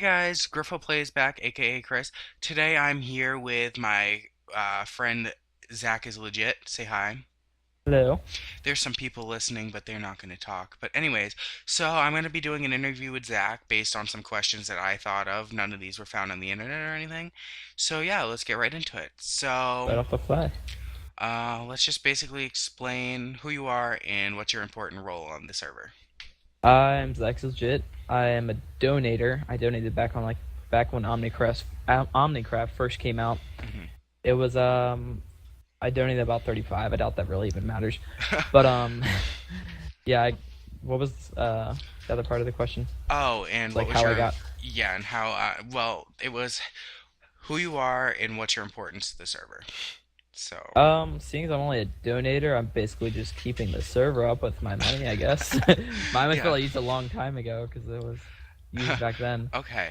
guys, Griffo Plays back, aka Chris. Today I'm here with my friend Zach is legit. Say hi. Hello. There's some people listening, but they're not going to talk. But anyways, so I'm going to be doing an interview with Zach based on some questions that I thought of. None of these were found on the internet or anything. So yeah, let's get right into it. Right off the fly. Let's just basically explain who you are and what's your important role on the server. I'm XZACHISLEGIT. I am a donator. I donated back when Omnicraft first came out. Hmm. It was I donated about 35. I doubt that really even matters. But yeah, what was the other part of the question? Oh, and what Like was how I your got yeah, and how well, it was who you are and what's your importance to the server. So, seeing as I'm only a donator, I'm basically just keeping the server up with my money, I guess. My money yeah. I used a long time ago because it was used back then. Okay.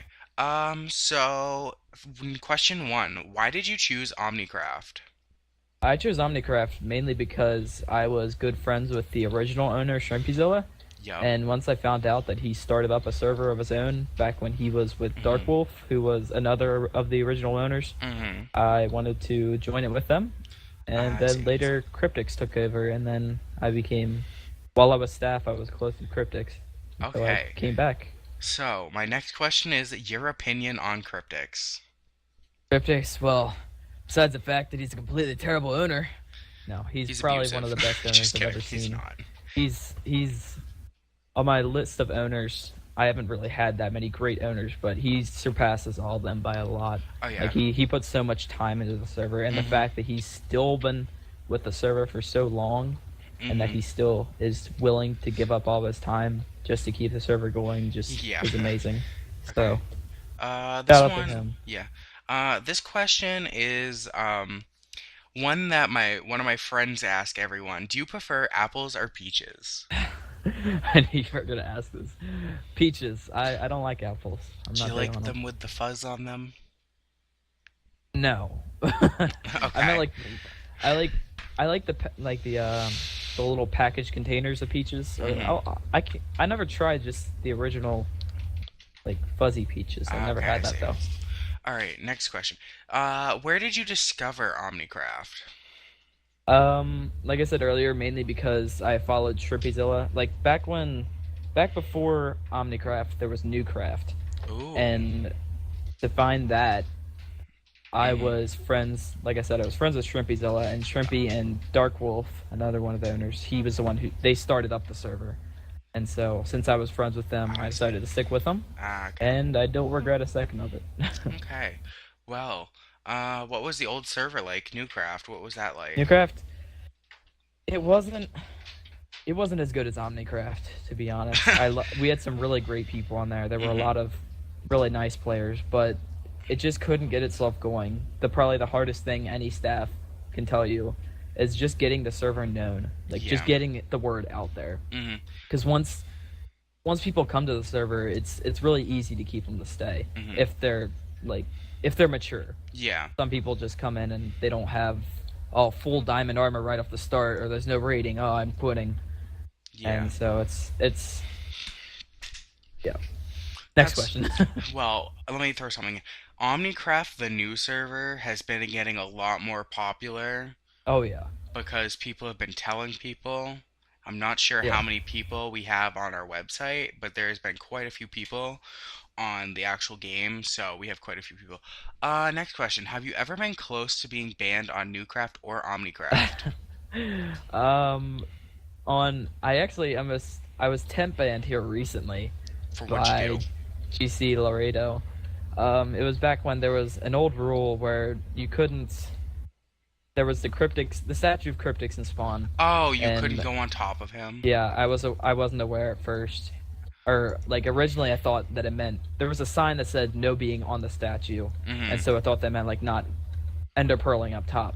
Question one, why did you choose OmniCraft? I chose Omnicraft mainly because I was good friends with the original owner, Shrimpyzilla, Yup. and once I found out that he started up a server of his own back when he was with Mm-hmm. Darkwolf, who was another of the original owners, Mm-hmm. I wanted to join it with them. And I then see. later Cryptix took over, and then while I was staff, I was close with Cryptix until I Okay. came back. So, my next question is your opinion on Cryptics. Cryptix, well, besides the fact that he's a completely terrible owner, no, he's He's probably one abusive. of the best owners Just I've kidding. ever He's seen. not. He's on my list of owners. I haven't really had that many great owners, but he surpasses all of them by a lot. Oh yeah. Like he puts so much time into the server, and the Mm-hmm. fact that he's still been with the server for so long, and that Mm-hmm. he still is willing to give up all of his time just to keep the server going, just Yeah. is amazing. Okay. So This shout out to one, him. yeah. This question is one that my one of my friends ask everyone. Do you prefer apples or peaches? I knew you were gonna ask this. Peaches. I don't like apples. I'm Do you not big like on them. them with the fuzz on them? No. I meant Okay. like I like I like the little packaged containers of peaches. Mm-hmm. I never tried just the original like fuzzy peaches. I've never Okay, I had that see. though. All right, next question. Where did you discover OmniCraft? Like I said earlier, mainly because I followed Shrimpyzilla. Like back before Omnicraft, there was Newcraft, Ooh. and to find that, I Mm-hmm. was friends. Like I said, I was friends with Shrimpyzilla and Shrimpy and Darkwolf, another one of the owners. He was the one who they started up the server, and so since I was friends with them, I I see. decided to stick with them, Okay. and I don't regret a second of it. Okay. Well, what was the old server like? Newcraft, what was that like? Newcraft, it wasn't it wasn't as good as Omnicraft, to be honest. We had some really great people on there. There were a Mm-hmm. lot of really nice players, but it just couldn't get itself going. Probably the hardest thing any staff can tell you is just getting the server known, like just Yeah. getting the word out there. Mm-hmm. Because once people come to the server, it's really easy to keep them to stay Mm-hmm. if they're like if they're mature. Yeah. Some people just come in and they don't have full diamond armor right off the start, or there's no rating. Oh, I'm quitting. Yeah. And so it's yeah. Next That's question. well, let me throw something. OmniCraft, the new server, has been getting a lot more popular Oh yeah, because people have been telling people. I'm not sure yeah. how many people we have on our website, but there's been quite a few people on the actual game, so we have quite a few people. Next question. Have you ever been close to being banned on Newcraft or OmniCraft? um, on I was temp banned here recently For what you do? by GC Laredo. It was back when there was an old rule where you couldn't. There was the statue of Cryptix in Spawn, Oh, you couldn't and go on top of him? yeah, I wasn't aware at first, or like originally I thought that it meant there was a sign that said no being on the statue, and Mm-hmm. so I thought that meant like not ender pearling up top.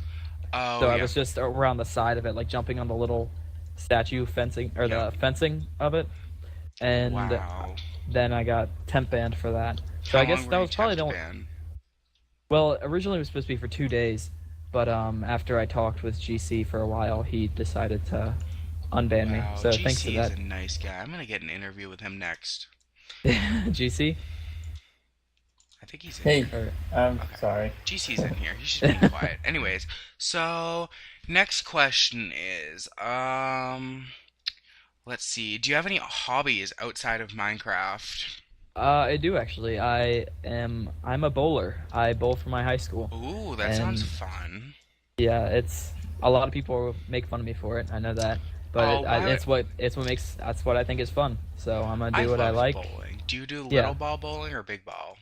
Oh, So I yeah. was just around the side of it, like jumping on the little statue fencing or Yep. the fencing of it, and Wow. then I got temp banned for that. So How I long guess were that you was probably the temp only. ban? Well, originally it was supposed to be for 2 days, but after I talked with GC for a while, he decided to unban me. Wow, So thanks for GC is that, a nice guy. I'm gonna get an interview with him next. GC. I think he's in Hey, here. I'm Okay. sorry. GC's in here. He's just being quiet. Anyways, so next question is, let's see. Do you have any hobbies outside of Minecraft? I do actually. I'm a bowler. I bowl for my high school, Ooh, that sounds and fun. yeah, it's a lot of people make fun of me for it. I know that, but Oh, why? it's what makes that's what I think is fun. So I'm gonna I do what I love like. bowling. Do you do little Yeah, ball bowling or big ball?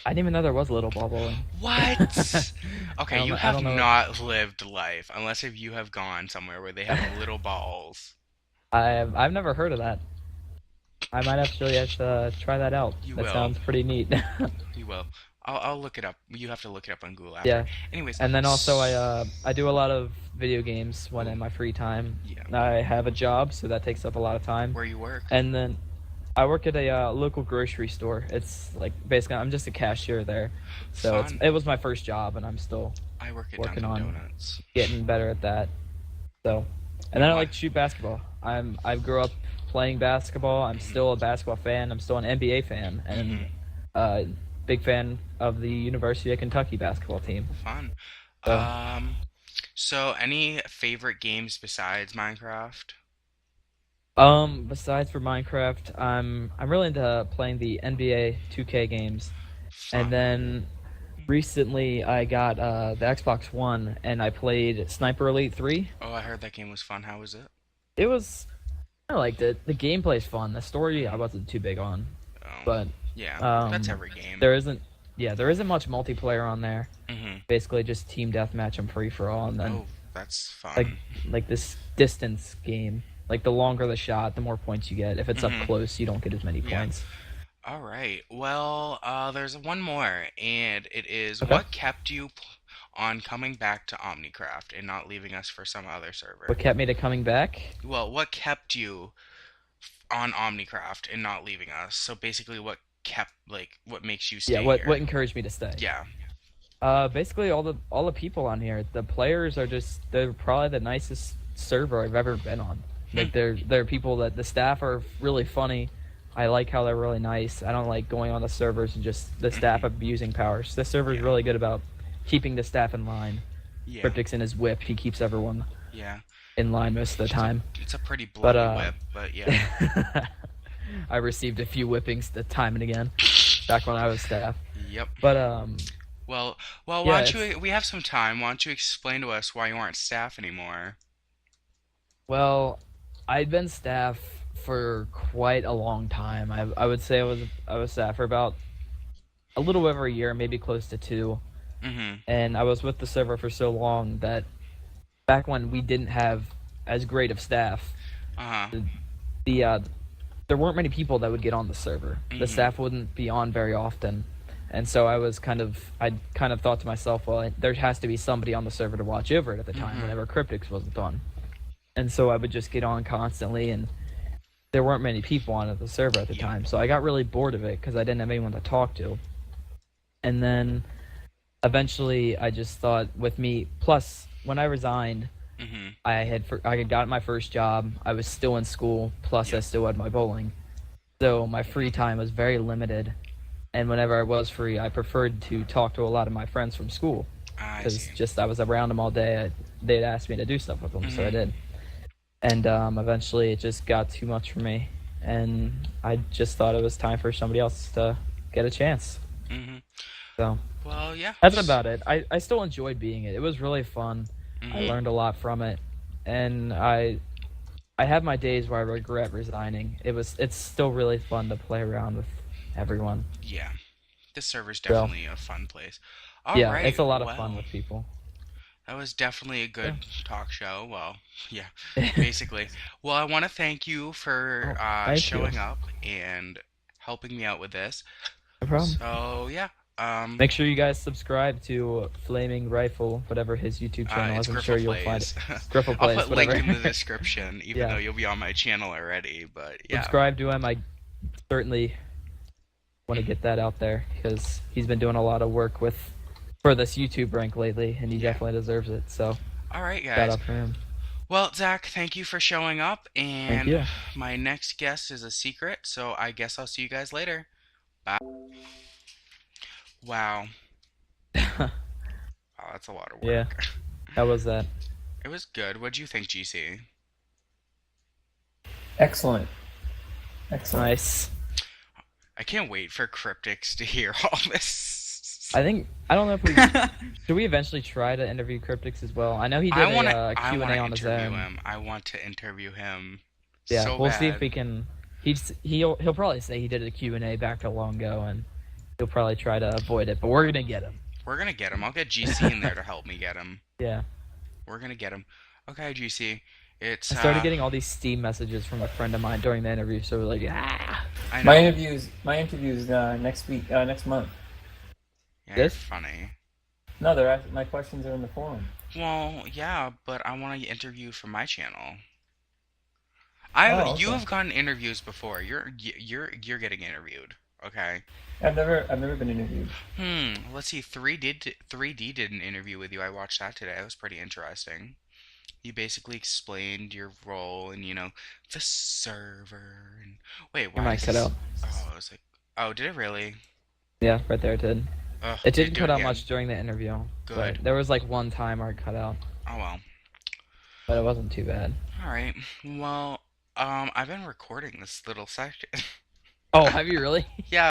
I didn't even know there was little ball bowling. What? Okay, you I have don't know. not lived life unless if you have gone somewhere where they have little balls. I've never heard of that. I might actually have to try that out. You That will. sounds pretty neat. You will. I'll look it up. You have to look it up on Google after. Yeah, Anyways, and then also I do a lot of video games when ooh, in my free time. yeah. I have a job, so that takes up a lot of time. Where you work? And then I work at a local grocery store. It's like basically I'm just a cashier there. So Fun. it was my first job, and I'm still I work at working Dunkin' on Donuts. getting better at that. So, and And then I what? like to shoot basketball. I grew up playing basketball. I'm Mhm. still a basketball fan. I'm still an NBA fan, and Mhm. uh, big fan of the University of Kentucky basketball team. Fun. So, Um. So, any favorite games besides Minecraft? besides for Minecraft, I'm really into playing the NBA 2K games, and Fun. then recently I got the Xbox One and I played Sniper Elite 3. Oh, I heard that game was fun. How was it? It was I liked it. The gameplay's fun. The story I Mhm. wasn't too big on, Oh, but yeah. That's um, every game. there isn't yeah there isn't much multiplayer on there. Mhm. Basically just team deathmatch and free for all, and then Oh, that's like fun. like this distance game. Like the longer the shot, the more points you get. If it's up Mhm. close, you don't get as many Yeah. points. All right. Well, there's one more, and it is Okay. what kept you on coming back to Omnicraft and not leaving us for some other What server? kept me to coming back? Well, what kept you on Omnicraft and not leaving us? So basically, what makes you Yeah, stay here? what encouraged me to stay? Yeah. Basically all the people on here. The players are just they're probably the nicest server I've ever been on. Hmm. Like they're people that the staff are really funny. I like how they're really nice. I don't like going on the servers and just the staff Hmm. abusing powers. The server's Yeah. really good about keeping the staff in line. Yeah. Cryptic's in his whip. He keeps everyone Yeah. in line most of the It's a time. it's a pretty But bloody whip, but yeah. I received a few whippings the time and again back when I was staff. Yep. But Well, well, why yeah, don't it's you? We have some time. Why don't you explain to us why you aren't staff anymore? well, I'd been staff for quite a long time. I would say I was staff for about a little over a year, maybe close to two. Mm-hmm. And I was with the server for so long that back when we didn't have as great of staff, Uh-huh. the there weren't many people that would get on the server. The Mm-hmm. staff wouldn't be on very often. And so I kind of thought to myself, well, there has to be somebody on the server to watch over it at the time Mm-hmm. whenever Cryptics wasn't on. And so I would just get on constantly, and there weren't many people on the server at the Yep. time. So I got really bored of it because I didn't have anyone to talk to. And then eventually I just thought with me, plus when I resigned, Mm-hmm. I had gotten my first job. I was still in school, plus I Yep. still had my bowling. So my free time was very limited. And whenever I was free, I preferred to talk to a lot of my friends from school I because see. just I was around them all day. They'd asked me to do stuff with them, so I Mm-hmm. did. And eventually, it just got too much for me, and I just thought it was time for somebody else to get a chance. Mm-hmm. So Well, yeah. that's about it. I still enjoyed being it. It was really fun. I Mm-hmm. learned a lot from it, and I have my days where I regret resigning. It's still really fun to play around with everyone. Yeah. This server's So definitely a fun place. All yeah, right. it's a lot of fun Well, with people. that was definitely a Yeah. good talk show. Well, yeah, basically. Well, I want to thank you for Oh, thank you. showing up and helping me out with this. No problem. So, yeah. Um, Make sure you guys subscribe to Flaming Rifle, whatever his YouTube channel it's is. I'm sure Griffle you'll find it. Plays. Griffle I'll Plays, put link whatever. in the description, even though Yeah, you'll be on my channel already. But yeah. subscribe to him. I certainly want to get that out there because he's been doing a lot of work with for this YouTube rank lately, and he Yeah. definitely deserves it. So All right, shout guys. out for him. Well, Zach, thank you for showing up. Thank And you. my next guest is a secret, so I guess I'll see you guys later. Bye. Wow. Wow, that's a lot of Yeah, work. how was that? It was good. What'd you think, GC? Excellent. Excellent. Nice. I can't wait for Cryptics to hear all this. I don't know if we should we eventually try to interview Cryptics as well. I know he I did want to. a I want Q&A to on his interview own. him. I want to interview him Yeah, so we'll see if bad. we can. He'll probably say he did a Q&A back a long ago, and he'll probably try to avoid it. But we're gonna get him. We're gonna get him. I'll get GC in there to help me get him. Yeah. We're gonna get him. Okay, GC. It's I started getting all these Steam messages from a friend of mine during the interview, so we're like, ah. I My know. interviews. My interviews next week. Next month. Yeah, you're This? funny. No, my questions are in the forum. Well, yeah, but I want to interview for my channel. Oh, You okay. have gotten interviews before. You're getting interviewed. Okay. I've never been interviewed. Let's see. 3D did an interview with you. I watched that today. It was pretty interesting. You basically explained your role and the server and wait, Your why mic does cut this? out. Oh, I was like, oh, did it really? Yeah, right there it did. It Did it didn't do cut it out again? much during the interview, but Good. there was like one time where it cut out, Oh well. but it wasn't too bad. All right. Well, I've been recording this little section. Oh, have you really? Yeah,